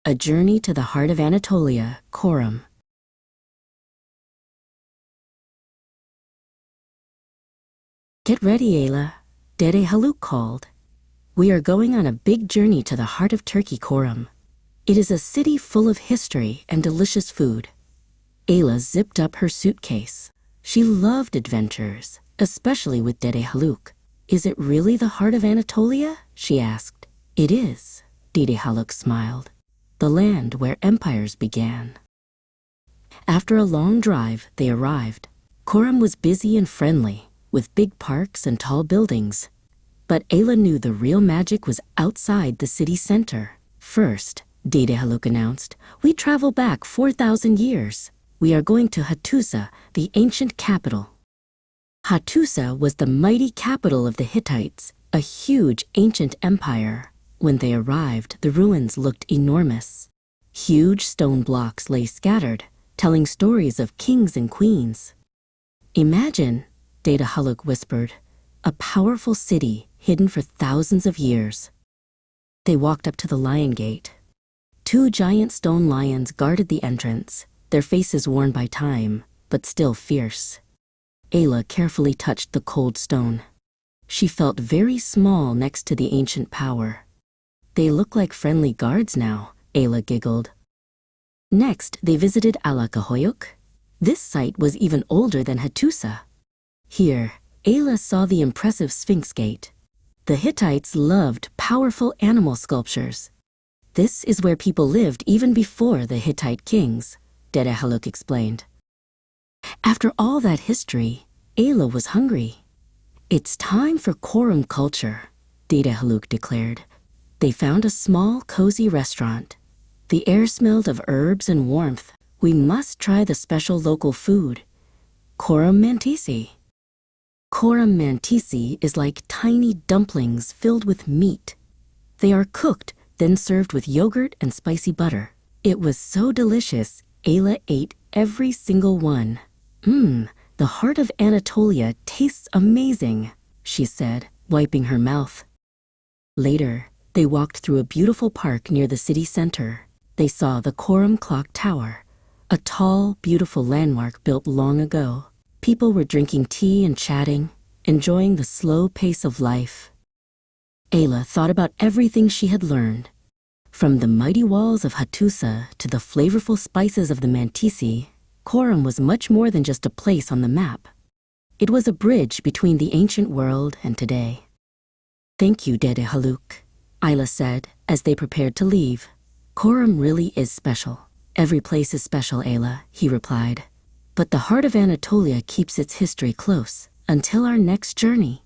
A Journey to the Heart of Anatolia, Çorum. Get ready, Ayla, Dede Haluk called. We are going on a big journey to the heart of Turkey, Çorum. It is a city full of history and delicious food. Ayla zipped up her suitcase. She loved adventures, especially with Dede Haluk. Is it really the heart of Anatolia? She asked. It is, Dede Haluk smiled. The land where empires began. After a long drive, they arrived. Çorum was busy and friendly, with big parks and tall buildings. But Ayla knew the real magic was outside the city center. First, Dede Haluk announced, we travel back 4,000 years. We are going to Hattusa, the ancient capital. Hattusa was the mighty capital of the Hittites, a huge ancient empire. When they arrived, the ruins looked enormous. Huge stone blocks lay scattered, telling stories of kings and queens. Imagine, Dede Haluk whispered, a powerful city hidden for thousands of years. They walked up to the lion gate. 2 giant stone lions guarded the entrance, their faces worn by time, but still fierce. Ayla carefully touched the cold stone. She felt very small next to the ancient power. They look like friendly guards now, Ayla giggled. Next, they visited Alakahoyuk. This site was even older than Hattusa. Here, Ayla saw the impressive Sphinx Gate. The Hittites loved powerful animal sculptures. This is where people lived even before the Hittite kings, Dede Haluk explained. After all that history, Ayla was hungry. It's time for Çorum culture, Dede Haluk declared. They found a small, cozy restaurant. The air smelled of herbs and warmth. We must try the special local food, Çorum mantisi. Çorum mantisi is like tiny dumplings filled with meat. They are cooked, then served with yogurt and spicy butter. It was so delicious, Ayla ate every single one. The heart of Anatolia tastes amazing, she said, wiping her mouth. Later, they walked through a beautiful park near the city center. They saw the Çorum Clock Tower, a tall, beautiful landmark built long ago. People were drinking tea and chatting, enjoying the slow pace of life. Ayla thought about everything she had learned. From the mighty walls of Hattusa to the flavorful spices of the mantisi, Çorum was much more than just a place on the map. It was a bridge between the ancient world and today. Thank you, Dede Haluk, Ayla said as they prepared to leave. Çorum really is special. Every place is special, Ayla, he replied. But the heart of Anatolia keeps its history close until our next journey.